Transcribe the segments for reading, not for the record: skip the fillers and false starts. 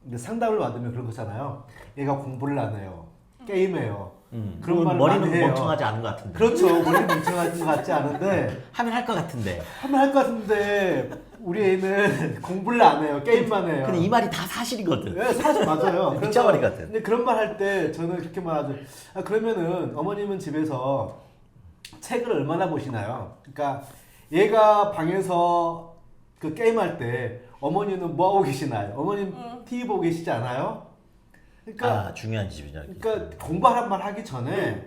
이제 상담을 받으면 그런 거잖아요. 얘가 공부를 안 해요. 게임해요. 그런 말을 많이 머리는 해요. 멍청하지 않은 것 같은데. 그렇죠. 머리는 멍청한 것 같지 않은데 하면 할 것 같은데. 하면 할 것 같은데 우리 애는 공부를 안 해요. 게임만 해요. 근데 이 말이 다 사실이거든. 네, 사실 맞아요. 그래서 빗자머리 같은. 근데 그런 말 할 때 저는 그렇게 말하죠. 아, 그러면은 어머님은 집에서 책을 얼마나 보시나요? 그러니까 얘가 방에서 그 게임할 때 어머니는 뭐 하고 계시나요? 어머님 TV 보고 계시지 않아요? 그러니까 중요한 지점이죠. 그러니까 공부하란 말 하기 전에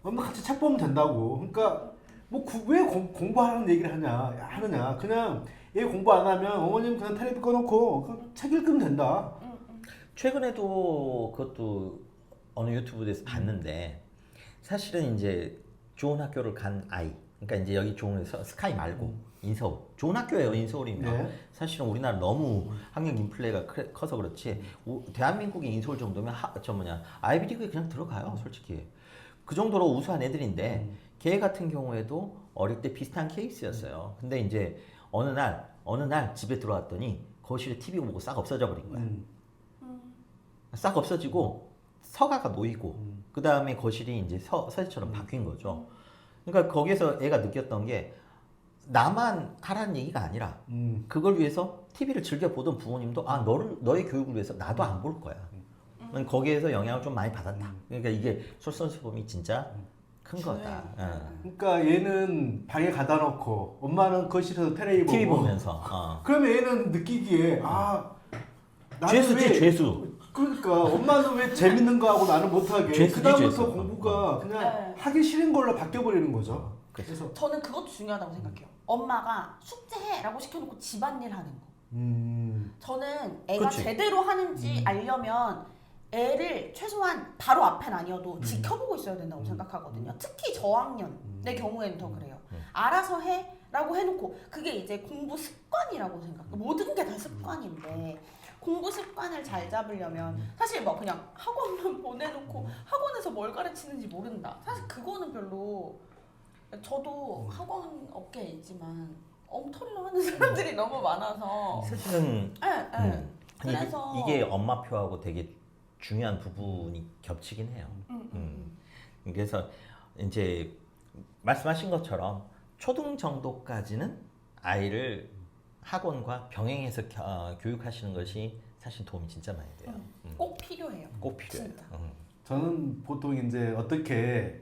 엄마 같이 책 보면 된다고. 그러니까 뭐 왜 공부하는 얘기를 하느냐. 그냥 얘 공부 안 하면 어머님 그냥 텔레비 꺼놓고 책 읽으면 된다. 최근에도 그것도 어느 유튜브에서 봤는데 사실은 이제 좋은 학교를 간 아이, 그러니까 이제 여기 좋은 스카이 말고 인서울, 좋은 학교예요. 인서울이면 네. 사실은 우리나라 너무 학력 인플레가 커서 그렇지 대한민국의 인서울 정도면 아이비리그에 그냥 들어가요. 솔직히 그 정도로 우수한 애들인데 걔 같은 경우에도 어릴 때 비슷한 케이스였어요. 근데 이제 어느 날 집에 들어왔더니 거실에 TV 보고 싹 없어져 버린 거야. 싹 없어지고 서가가 놓이고 그 다음에 거실이 이제 서재처럼 바뀐 거죠. 그러니까 거기에서 애가 느꼈던 게 나만 하라는 얘기가 아니라 그걸 위해서 TV를 즐겨 보던 부모님도 너의 교육을 위해서 나도 안 볼 거야. 거기에서 영향을 좀 많이 받았다. 그러니까 이게 솔선수범이 진짜 큰 거다. 그러니까 얘는 방에 가다 놓고 엄마는 거실에서 텔레비 TV 보고 보면서 그러면 얘는 느끼기에 나는 죄수지 죄수. 그러니까 엄마는 왜 재밌는 거 하고 나는 못하게 죄수지, 그다음부터 죄수. 공부가 그냥 네. 하기 싫은 걸로 바뀌어버리는 거죠. 그래서 저는 그것도 중요하다고 생각해요. 엄마가 숙제해라고 시켜놓고 집안일 하는 거. 저는 애가 그치. 제대로 하는지 알려면 애를 최소한 바로 앞엔 아니어도 지켜보고 있어야 된다고 생각하거든요. 특히 저학년 내 경우에는 더 그래요. 알아서 해라고 해놓고 그게 이제 공부 습관이라고 생각해요. 모든 게 다 습관인데 공부 습관을 잘 잡으려면 사실 뭐 그냥 학원만 보내놓고 학원에서 뭘 가르치는지 모른다. 사실 그거는 별로 저도 학원 업계에 있지만 엉터리로 하는 사람들이 너무 많아서 사실은 그래서 이게 엄마표하고 되게 중요한 부분이 겹치긴 해요. 그래서 이제 말씀하신 것처럼 초등 정도까지는 아이를 학원과 병행해서 교육하시는 것이 사실 도움이 진짜 많이 돼요. 꼭 필요해요. 꼭 필요해요. 진짜. 저는 보통 이제 어떻게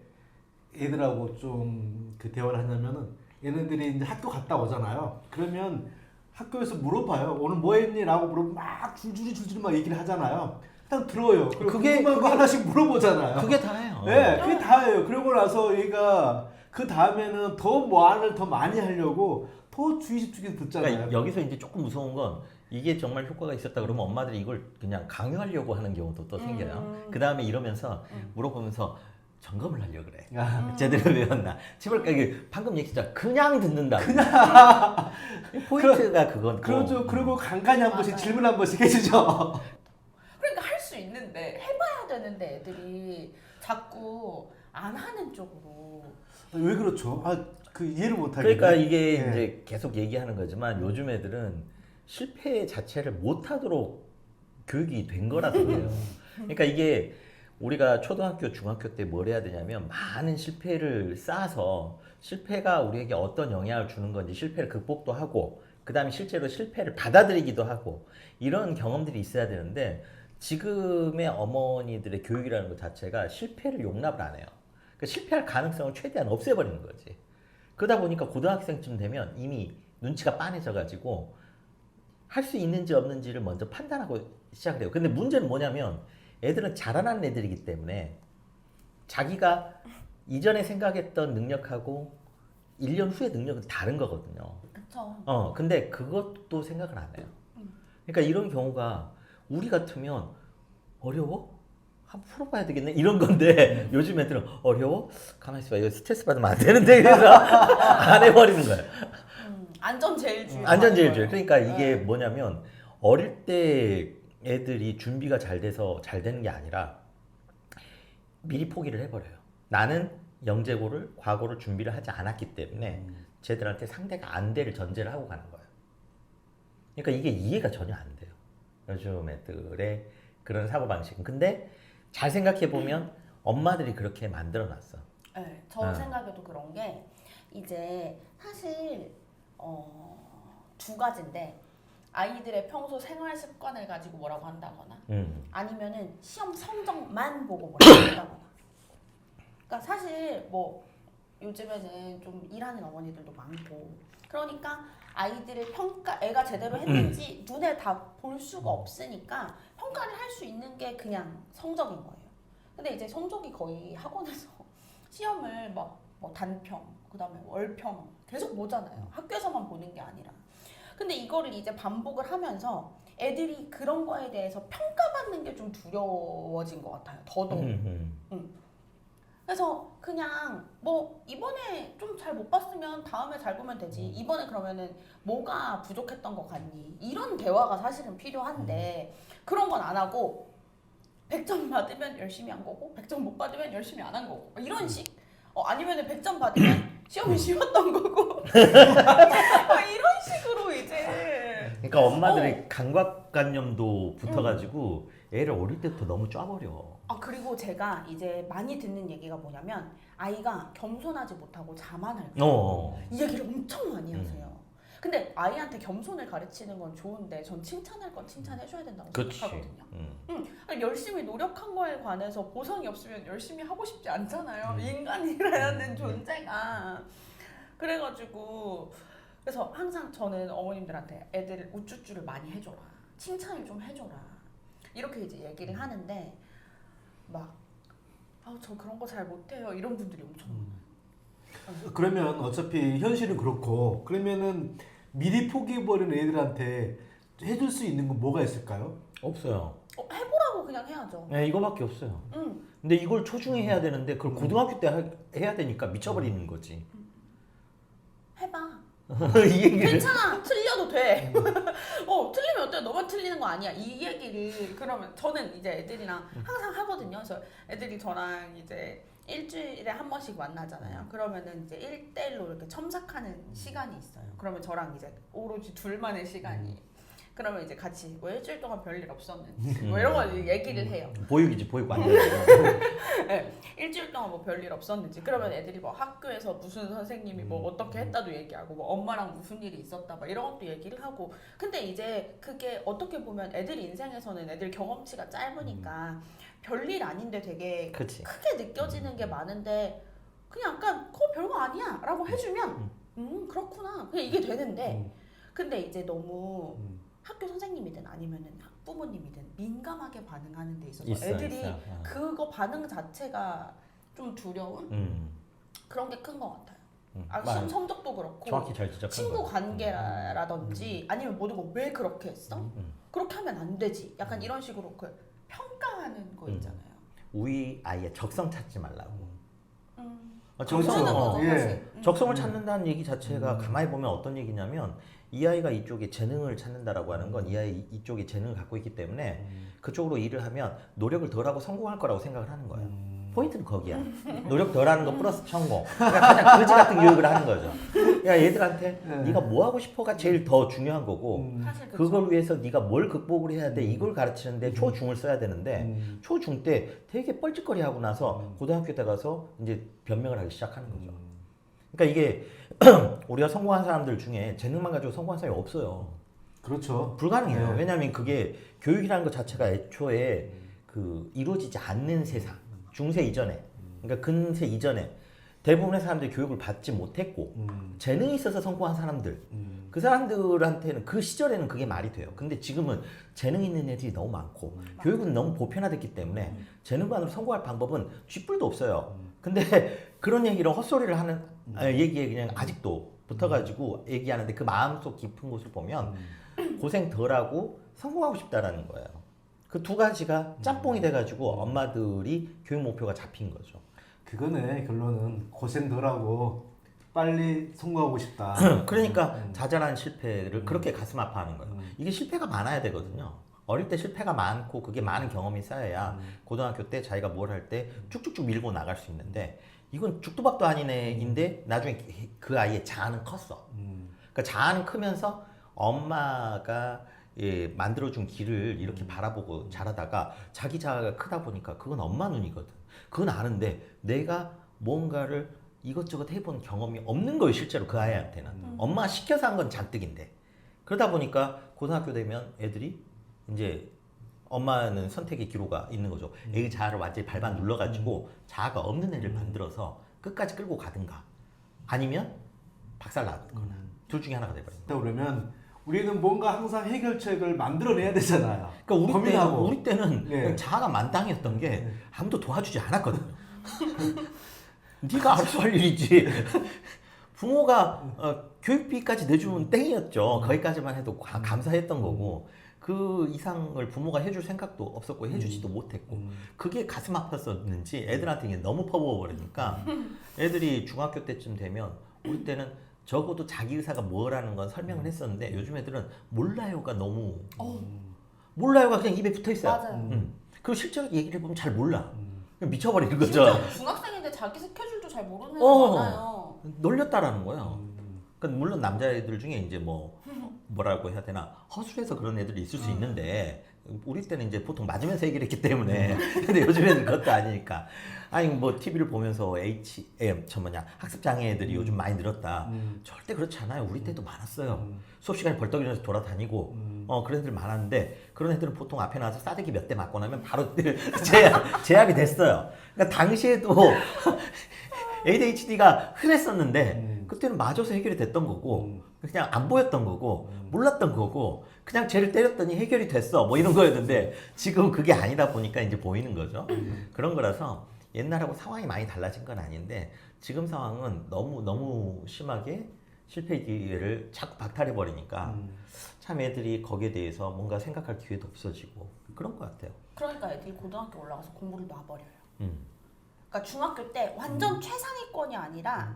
애들하고 좀 그 대화를 하냐면은 얘네들이 이제 학교 갔다 오잖아요. 그러면 학교에서 물어봐요. 오늘 뭐 했니? 라고 물어보면 막 줄줄이 막 얘기를 하잖아요. 일단 들어요. 그리고 궁금한 거 하나씩 물어보잖아요. 그게 다예요. 네, 그게 다예요. 그러고 나서 얘가 그 다음에는 더 뭐를 더 많이 하려고 더 주의 집중해서 듣잖아요. 그러니까 여기서 이제 조금 무서운 건 이게 정말 효과가 있었다 그러면 엄마들이 이걸 그냥 강요하려고 하는 경우도 또 생겨요. 그 다음에 이러면서 물어보면서 점검을 하려고 그래. 제대로 배웠나? 방금 얘기했잖아. 그냥 듣는다. 포인트가 그건. 그렇죠. 그리고 간간히 한 번씩 맞아요. 질문 한 번씩 해주죠. 그러니까 할 수 있는데 해봐야 되는데 애들이 자꾸 안 하는 쪽으로. 왜 그렇죠? 그 이해를 못 하겠네. 그러니까 이게 네. 이제 계속 얘기하는 거지만 요즘 애들은 실패 자체를 못하도록 교육이 된 거라서 그래요. 그러니까 이게 우리가 초등학교, 중학교 때 뭘 해야 되냐면 많은 실패를 쌓아서 실패가 우리에게 어떤 영향을 주는 건지 실패를 극복도 하고 그 다음에 실제로 실패를 받아들이기도 하고 이런 경험들이 있어야 되는데 지금의 어머니들의 교육이라는 것 자체가 실패를 용납을 안 해요. 그러니까 실패할 가능성을 최대한 없애버리는 거지. 그러다 보니까 고등학생쯤 되면 이미 눈치가 빤해져가지고 할 수 있는지 없는지를 먼저 판단하고 시작을 해요. 근데 문제는 뭐냐면 애들은 자라나는 애들이기 때문에 자기가 이전에 생각했던 능력하고 1년 후의 능력은 다른 거거든요. 그쵸. 근데 그것도 생각을 안 해요. 그러니까 이런 경우가 우리 같으면 어려워? 한번 풀어봐야 되겠네? 이런 건데 요즘 애들은 어려워? 가만히 있어봐. 이거 스트레스 받으면 안 되는데 그래서 안 해버리는 거예요. 안전 제일 중요해요. 안전 제일 중요해요. 그러니까 이게 뭐냐면 어릴 때 애들이 준비가 잘 돼서 잘 되는 게 아니라 미리 포기를 해버려요. 나는 영재고를 과거를 준비를 하지 않았기 때문에 쟤들한테 상대가 안 될 전제를 하고 가는 거예요. 그러니까 이게 이해가 전혀 안 돼요. 요즘 애들의 그런 사고 방식은. 근데 잘 생각해 보면 엄마들이 그렇게 만들어놨어. 네, 저 생각에도 그런 게 이제 사실 두 가지인데 아이들의 평소 생활 습관을 가지고 뭐라고 한다거나 아니면은 시험 성적만 보고 뭐라고 한다거나. 그러니까 사실 뭐 요즘에는 좀 일하는 어머니들도 많고 그러니까 아이들을 애가 제대로 했는지 눈에 다 볼 수가 없으니까 평가를 할 수 있는 게 그냥 성적인 거예요. 근데 이제 성적이 거의 학원에서 시험을 뭐 단평, 그다음에 월평 계속 보잖아요. 학교에서만 보는 게 아니라. 근데 이거를 이제 반복을 하면서 애들이 그런 거에 대해서 평가받는 게 좀 두려워진 것 같아요. 더더욱. 그래서 그냥 뭐 이번에 좀 잘 못 봤으면 다음에 잘 보면 되지. 이번에 그러면은 뭐가 부족했던 것 같니? 이런 대화가 사실은 필요한데 그런 건 안 하고 100점 받으면 열심히 한 거고 100점 못 받으면 열심히 안 한 거고 이런 식. 아니면은 100점 받으면 시험이 쉬웠던 거고 이런 식으로 이제. 그러니까 엄마들의 강박관념도 붙어가지고 애를 어릴 때부터 너무 쪄버려. 그리고 제가 이제 많이 듣는 얘기가 뭐냐면 아이가 겸손하지 못하고 자만할 어. 거. 이 얘기를 엄청 많이 하세요. 근데 아이한테 겸손을 가르치는 건 좋은데 전 칭찬할 건 칭찬해줘야 된다고 그치. 생각하거든요. 아니, 열심히 노력한 거에 관해서 보상이 없으면 열심히 하고 싶지 않잖아요. 인간이라는 존재가. 그래가지고 그래서 항상 저는 어머님들한테 애들 우쭈쭈를 많이 해줘라. 칭찬을 좀 해줘라. 이렇게 이제 얘기를 하는데 막 저 그런 거 잘 못해요. 이런 분들이 엄청 많아요. 그러면 어차피 현실은 그렇고 그러면은 미리 포기해버린 애들한테 해줄 수 있는 건 뭐가 있을까요? 없어요. 해보라고 그냥 해야죠. 네, 이거밖에 없어요. 근데 이걸 초중에 해야 되는데 그걸 고등학교 때 해야 되니까 미쳐버리는 거지. 해봐. 이 얘기를. 괜찮아. 틀려도 돼. 틀리면 어때? 너만 틀리는 거 아니야. 이 얘기를 그러면 저는 이제 애들이랑 항상 하거든요. 그래서 애들이 저랑 이제 일주일에 한 번씩 만나잖아요. 그러면은 이제 1대1로 이렇게 첨삭하는 시간이 있어요. 그러면 저랑 이제 오로지 둘만의 시간이. 그러면 이제 같이 뭐 일주일 동안 별일 없었는지 뭐 이런 거 얘기를 해요. 보육이지, 보육 완전. 네, 일주일 동안 뭐 별일 없었는지. 그러면 애들이 뭐 학교에서 무슨 선생님이 뭐 어떻게 했다도 얘기하고 뭐 엄마랑 무슨 일이 있었다 막 이런 것도 얘기를 하고. 근데 이제 그게 어떻게 보면 애들 인생에서는 애들 경험치가 짧으니까 별일 아닌데 되게 그치. 크게 느껴지는 게 많은데 그냥 약간 그거 별거 아니야 라고 해주면 그렇구나 그냥 이게 되는데 근데 이제 너무 학교 선생님이든 아니면은 학부모님이든 민감하게 반응하는 데 있어서 애들이 그거 반응 자체가 좀 두려운 그런 게 큰 것 같아요. 시험 성적도 그렇고 정확히 잘 지적한 친구 거야. 관계라든지 아니면 모든 거 왜 그렇게 했어? 그렇게 하면 안 되지. 약간 이런 식으로 그 평가하는 거 있잖아요. 우리 아이의 적성 찾지 말라고. 적성, 적성을 찾는다는 얘기 자체가 가만히 보면 어떤 얘기냐면 이 아이가 이쪽에 재능을 찾는다라고 하는 건 이 아이 이쪽에 재능을 갖고 있기 때문에 그쪽으로 일을 하면 노력을 덜하고 성공할 거라고 생각을 하는 거예요. 포인트는 거기야. 노력 덜하는 거 플러스 성공. 그러니까 가장 거지 같은 교육을 하는 거죠. 야 얘들한테 네가 뭐 하고 싶어가 제일 더 중요한 거고 사실 그걸 위해서 네가 뭘 극복을 해야 돼 이걸 가르치는데 초중을 써야 되는데 초중 때 되게 뻘짓거리 하고 나서 고등학교 때 가서 이제 변명을 하기 시작하는 거죠. 그러니까 이게 우리가 성공한 사람들 중에 재능만 가지고 성공한 사람이 없어요. 그렇죠. 불가능해요. 네. 왜냐하면 그게 교육이라는 것 자체가 애초에 그 이루어지지 않는 세상. 중세 이전에, 그러니까 근세 이전에 대부분의 사람들이 교육을 받지 못했고 재능이 있어서 성공한 사람들, 그 사람들한테는 그 시절에는 그게 말이 돼요. 근데 지금은 재능 있는 애들이 너무 많고 교육은 너무 보편화됐기 때문에 재능만으로 성공할 방법은 쥐뿔도 없어요. 근데 그런 얘기를 헛소리를 하는 얘기에 그냥 아직도 붙어가지고 얘기하는데 그 마음속 깊은 곳을 보면 고생 덜하고 성공하고 싶다라는 거예요. 그 두 가지가 짬뽕이 돼가지고 엄마들이 교육 목표가 잡힌 거죠. 그거네. 결론은 고생 덜하고 빨리 성공하고 싶다. 그러니까 자잘한 실패를 그렇게 가슴 아파하는 거예요. 이게 실패가 많아야 되거든요. 어릴 때 실패가 많고 그게 많은 경험이 쌓여야 고등학교 때 자기가 뭘 할 때 쭉쭉쭉 밀고 나갈 수 있는데 이건 죽도 밥도 아닌 애인데 나중에 그 아이의 자아는 컸어. 그러니까 자아는 크면서 엄마가 만들어준 길을 이렇게 바라보고 자라다가 자기 자아가 크다 보니까 그건 엄마 눈이거든. 그건 아는데 내가 뭔가를 이것저것 해본 경험이 없는 거예요, 실제로 그 아이한테는. 엄마가 시켜서 한 건 잔뜩인데. 그러다 보니까 고등학교 되면 애들이 이제 엄마는 선택의 기로가 있는 거죠. 애의 자아를 완전히 밟아 눌러가지고 자아가 없는 애를 만들어서 끝까지 끌고 가든가 아니면 박살나거나 둘 중에 하나가 돼버린다. 그러면 우리는 뭔가 항상 해결책을 만들어내야 되잖아요. 그러니까 고민하고. 우리 때는 예. 그냥 자아가 만땅이었던 게 아무도 도와주지 않았거든요. 네가 알아서 할 일이지. 부모가 교육비까지 내주면 땡이었죠. 거기까지만 해도 감사했던 거고 그 이상을 부모가 해줄 생각도 없었고 해주지도 못했고 그게 가슴 아팠었는지 애들한테 이게 너무 퍼부어버리니까 애들이 중학교 때쯤 되면 우리 때는 적어도 자기 의사가 뭐라는 건 설명을 했었는데 요즘 애들은 몰라요가 너무 몰라요가 그냥 입에 붙어 있어요. 맞아요. 그리고 실제로 얘기를 해보면 잘 몰라. 그냥 미쳐버리는 거죠. 진짜 중학생인데 자기 스케줄도 잘 모르는 애들 많아요. 놀렸다라는 거예요. 그러니까 물론 남자애들 중에 이제 뭐라고 해야 되나 허술해서 그런 애들이 있을 수 있는데 우리 때는 이제 보통 맞으면서 얘기를 했기 때문에 근데 요즘 애들 그것도 아니니까 아니 뭐 TV를 보면서 학습 장애 애들이 요즘 많이 늘었다. 절대 그렇지 않아요. 우리 때도 많았어요. 수업 시간에 벌떡 일어나서 돌아다니고 그런 애들 많았는데 그런 애들은 보통 앞에 나와서 싸대기 몇 대 맞고 나면 바로 제압이 됐어요. 그러니까 당시에도 ADHD가 흔했었는데 그때는 맞아서 해결이 됐던 거고 그냥 안 보였던 거고 몰랐던 거고 그냥 쟤를 때렸더니 해결이 됐어 뭐 이런 거였는데 지금 그게 아니다 보니까 이제 보이는 거죠. 그런 거라서 옛날하고 상황이 많이 달라진 건 아닌데 지금 상황은 너무 심하게 실패 기회를 자꾸 박탈해 버리니까 참 애들이 거기에 대해서 뭔가 생각할 기회도 없어지고 그런 것 같아요. 그러니까 애들이 고등학교 올라가서 공부를 놔버려요. 그러니까 중학교 때 완전 최상위권이 아니라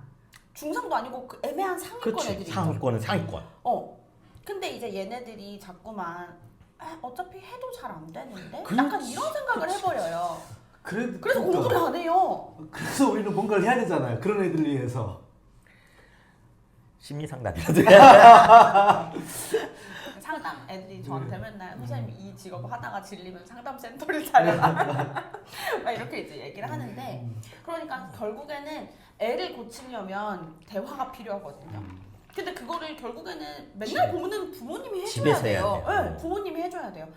중상도 아니고 그 애매한 상위권 그렇지. 애들이 상위권은 상위권. 근데 이제 얘네들이 자꾸만 어차피 해도 잘 안 되는데 그렇지. 약간 이런 생각을 해버려요. 그래서 그러니까. 공부를 안 해요. 그래서 우리는 뭔가를 해야 되잖아요. 그런 애들 위해서. 심리 상담이라도 상담 애들이 저한테 맨날 선생님 이 직업 하다가 질리면 상담 센터를 차려라 막 이렇게 이제 얘기를 하는데 그러니까 결국에는 애를 고치려면 대화가 필요하거든요. 근데 그거를 결국에는 맨날 보는 부모님이 해줘야 집에서 해야 돼요. 돼요. 네, 부모님이 해줘야 돼요.